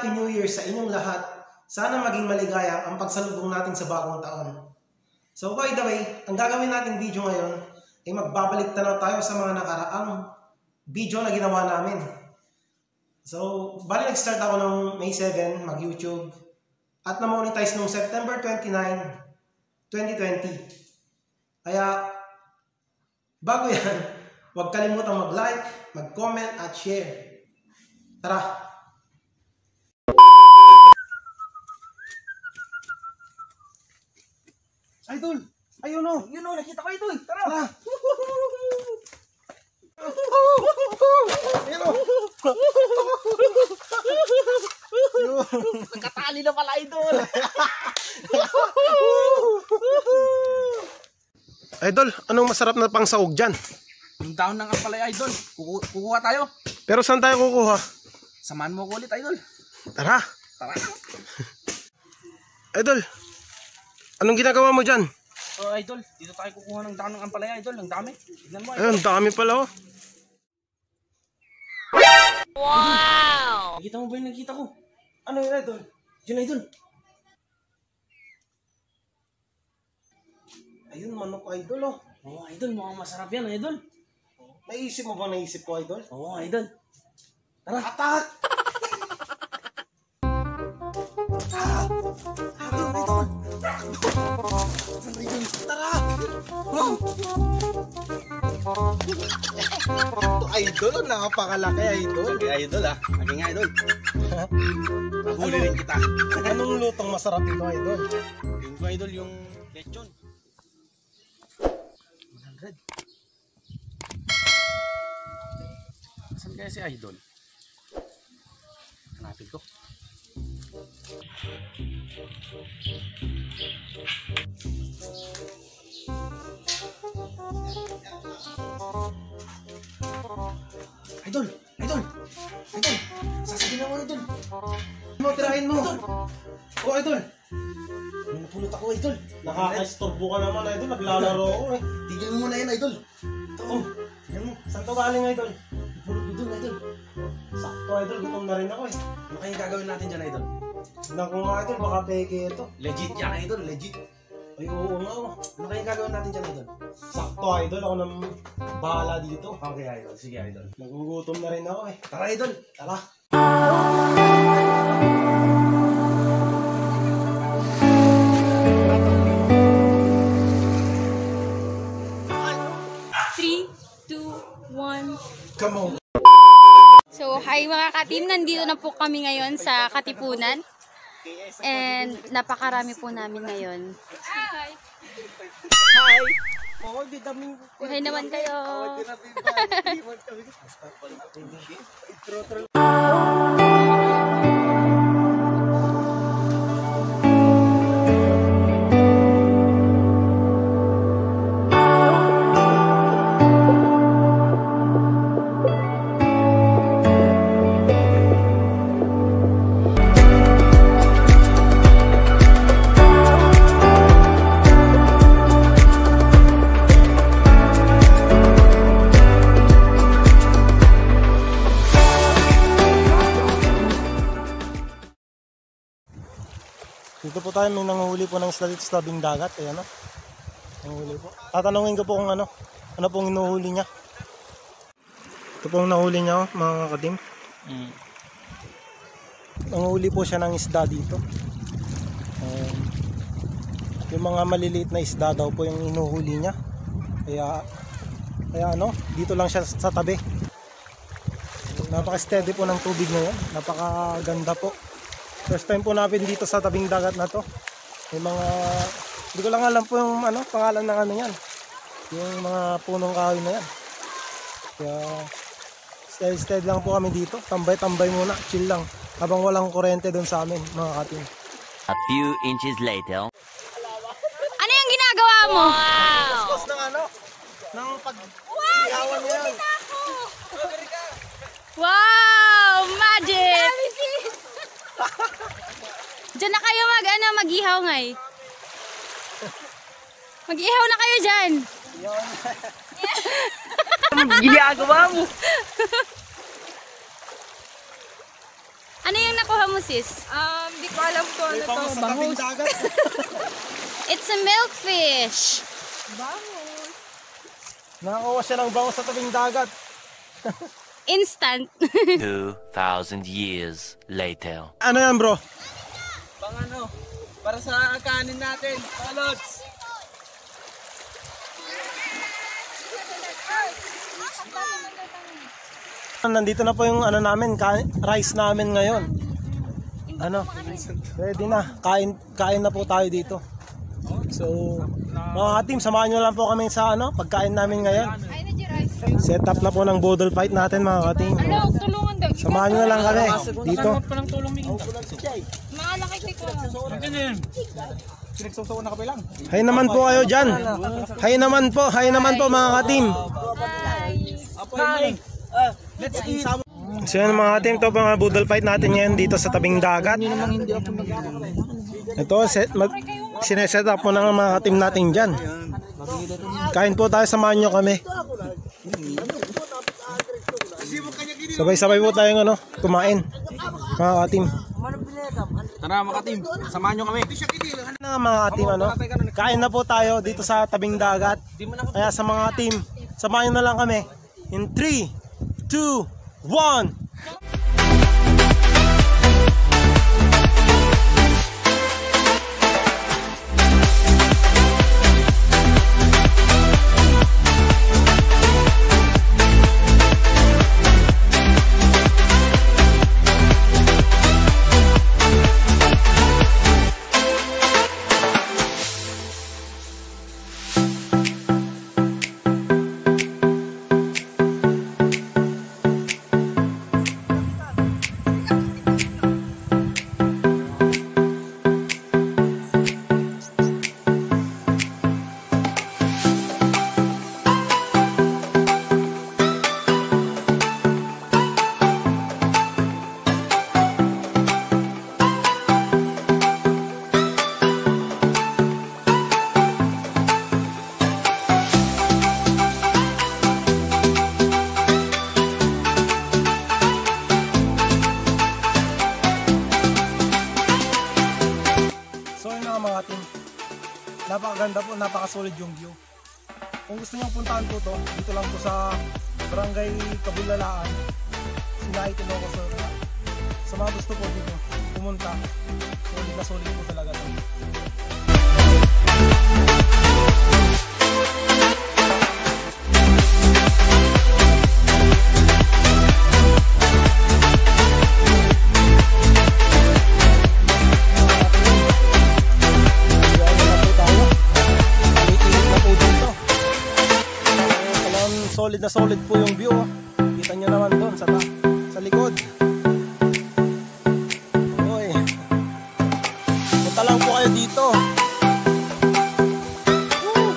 Happy New Year sa inyong lahat. Sana maging maligaya ang pagsalubong natin sa bagong taon. So by the way, ang gagawin nating video ngayon ay magbabalik tanaw tayo sa mga nakaraang video na ginawa namin. So, bali nag-start ako ng May 7 mag-YouTube at na-monetize noong September 29, 2020. Kaya, bago yan, huwag kalimutang mag-like, mag-comment at share. Tara! Idol! Ayun o! Yun o! Nakita ko idol! Tara! Tara! Ayun o! Nagkatali na pala idol! Idol, anong masarap na pang sahog dyan? Yung daon ng ampalaya idol. Kukuha tayo. Pero saan tayo kukuha? Samahan mo ko ulit idol. Tara! Tara! Idol, anong ginagawa mo dyan? So idol, dito tayo kukuha ng daon ng ampalaya idol. Ang dami. Tignan mo idol. Ayun, dami pala oh. Wow! Nakita mo ba yung nakita ko? Ano yun idol? Yun idol. Ayun, manok idol oh. Oo idol, mukhang masarap yan idol. Naisip mo ba naisip ko idol? Oo idol. Tara! Atak! Idol! Tara! Wow! Ito idol, napakalaki idol. Okay idol ah. Lagi nga idol. Nahuli rin kita. Anong lutong masarap ito idol? Yung ko idol yung lechon. 100. Saan kaya si idol? Hanapin ko. Idol! Idol! Idol! Sasabihin mo idol! Mo, tirahin mo! Oh idol! May napulot ako idol. Nakaka-istorbo ka naman idol, naglalaro ako eh. Tigil mo muna yan idol. Ito oh! Yan mo, saan to galing idol? Napulot ko dun idol. Sakto idol, gutom na rin ako eh. Ano kaya gagawin natin dyan idol? Tignan ko nga idol, baka peke ito. Legit yan idol, legit. Ay oo nga oh. Ano kaya gagawin natin dyan idol? Sakto idol, ako nang bahala dito. Okay idol, sige idol. Nagugutom na rin ako eh. Tara idol. Tara! Come on! So, hi mga ka-team. Nandito na po kami ngayon sa Katipunan. And napakarami po namin ngayon. Hi! Hi! Oh, di daming... Hi naman kayo! Dito po tayo, may nanguhuli po ng isda dito sa tabing dagat. Ayan o. Nanguhuli po. Tatanungin ko po kung ano pong inuhuli niya. Ito pong nahuli niya mga katim. Nanguhuli po siya ng isda dito. Yung mga maliliit na isda daw po yung inuhuli niya. Kaya ano, dito lang siya sa tabi. Napaka-steady po ng tubig ngayon. Napakaganda po. First time po natin dito sa tabing dagat na to. May mga, hindi ko lang alam po yung pangalan ng ano yan. Yung mga punong kahoy na yan. Kaya steady lang po kami dito. Tambay-tambay muna, chill lang. Habang walang kuryente doon sa amin, mga kating. A few inches later. Ano yung ginagawa mo? Kuskus ng ng pag-ihawan niya yan. Wow! Magic! Diyan na kayo mag-ihaw ngay. Mag-ihaw na kayo dyan. Ginagawa mo. Ano yung nakuha mo, sis? Di ko alam ko ano to. Sa tabing dagat. It's a milkfish. Bangus. Nakakuha siya ng bangus sa tabing dagat. Instant. 2,000 years later. Ano yan, bro? Pang ano, para sa kanin natin, palots. Nandito na po yung ano namin, rice namin ngayon. Ano? Ready na. Kain na po tayo dito. So, mga team, samahan nyo lang po kami sa ano, pagkain namin ngayon. Set up na po ng bodol fight natin, mga team. Tulungan daw. Samahan nyo na lang kami dito. Palang tulong ni Makalaki ko. Pinagsusuko na kape lang. Hay naman po kayo dyan. Hay naman po mga team. Let's eat. So yun mga team, to mga bodol fight natin ngayon dito sa tabing dagat. Ito, sineset up po ng mga team natin dyan. Kain po tayo, samahan nyo kami. Sabay-sabay po tayong ano, kumain. Mga ka-team. Tara mga team, samahan nyo kami. Mga ka-team, ano, kain na po tayo dito sa tabing dagat. Kaya sa mga team, samahan nyo na lang kami. In 3, 2, 1. Napakaganda po, napakasolid yung view. Kung gusto nyo puntahan po to, dito lang po sa Barangay Kabulalaan, Sinay, Ilocos Sur. Sa mga gusto po dito, pumunta. Solid na solid po talaga to. Solid na solid po yung view. Kita nyo naman doon sa likod. Oy. Punta lang po kayo dito. Woo!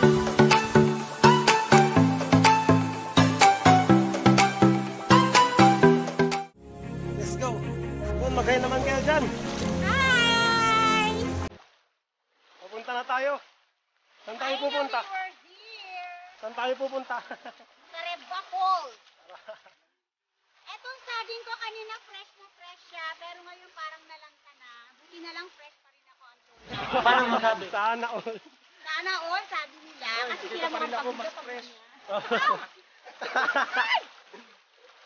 Let's go. Doon, magay naman kayo dyan. Hi! Pupunta na tayo. Saan tayo pupunta? Saan tayo pupunta? Kareba Falls. Etong saging ko kanina fresh siya, pero ngayon parang nalangka na. Buti na lang fresh pa rin ako ang tulad. Parang masabi. Sana all. Sana all, sabi nila. Kasi sila mga pagod pa fresh.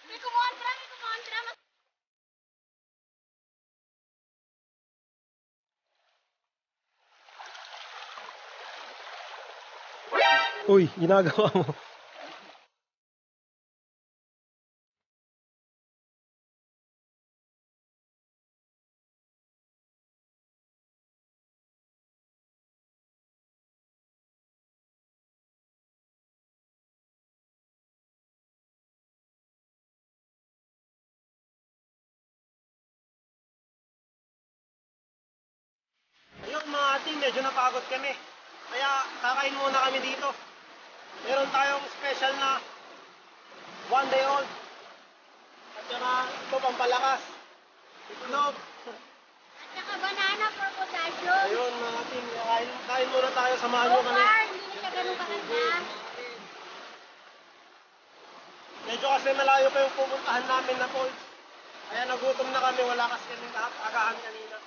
May kumontra. Uy, ginagawa mo. Ayun mga ating, medyo napagod kami. Kaya kakain muna kami dito. Meron tayong special na 1 day old. At saka ito pampalakas. Itlog. At saka banana for potassium. Ayun mga ating, kain muna tayo, samahan nyo kami. Hindi na siya ganun kakanta. Medyo kasi malayo pa yung pupuntahan namin na falls. Kaya nagutom na kami, wala kasi kaming agahan kanina.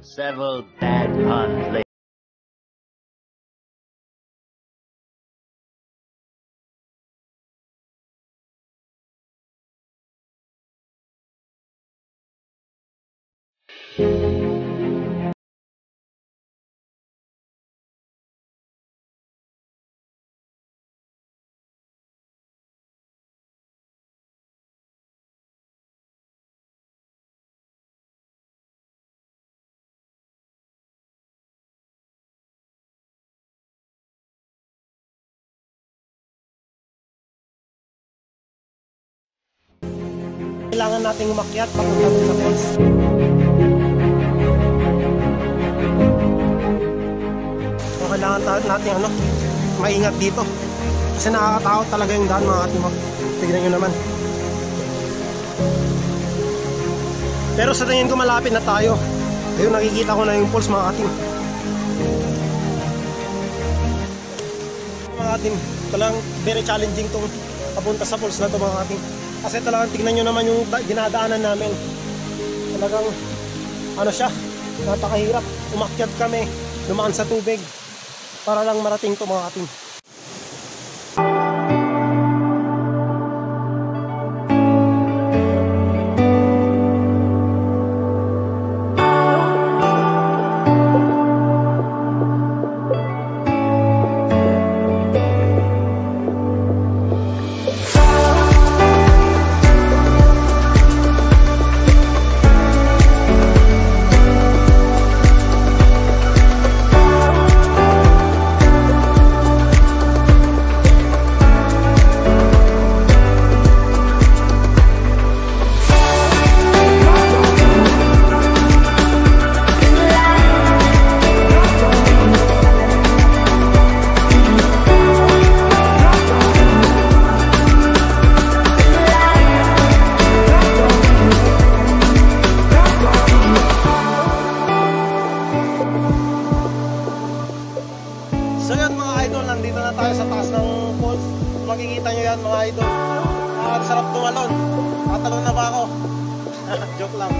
Several bad puns later. Kailangan nating umakyat papunta dun sa falls. So, kailangan natin maingat dito. Kasi nakakatakot talaga yung daan mga katim. Tignan nyo naman. Pero sa tingin ko malapit na tayo. Ayun, nakikita ko na yung falls mga katim. Mga katim, talagang very challenging tong papunta sa falls na to mga katim. Kasi talagang tignan nyo naman yung dinadaanan namin. Talagang siya, napakahirap. Umakyat kami, dumaan sa tubig para lang marating to mga katim. So yan mga idol, nandito na tayo sa taas ng falls. Makikita nyo yan mga idol. Ang sarap tumalon. Tatalon na ba ako? Joke lang.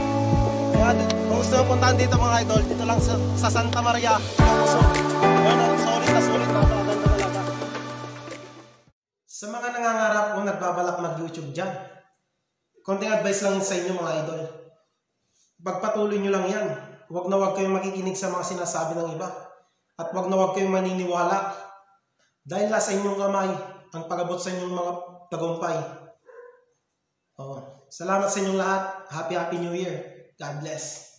Kaya kung gusto nyo puntahan dito mga idol, dito lang sa Santa Maria. So, yan, solid na maganda talaga. Sa mga nangangarap o nagbabalak mag-YouTube dyan, konting advice lang sa inyo mga idol. Pagpatuloy nyo lang yan. Huwag na huwag kayong makikinig sa mga sinasabi ng iba. At huwag na huwag kayong maniniwala. Dahil nasa inyong kamay ang pag-abot sa inyong mga tagumpay. Salamat sa inyong lahat. Happy New Year. God bless.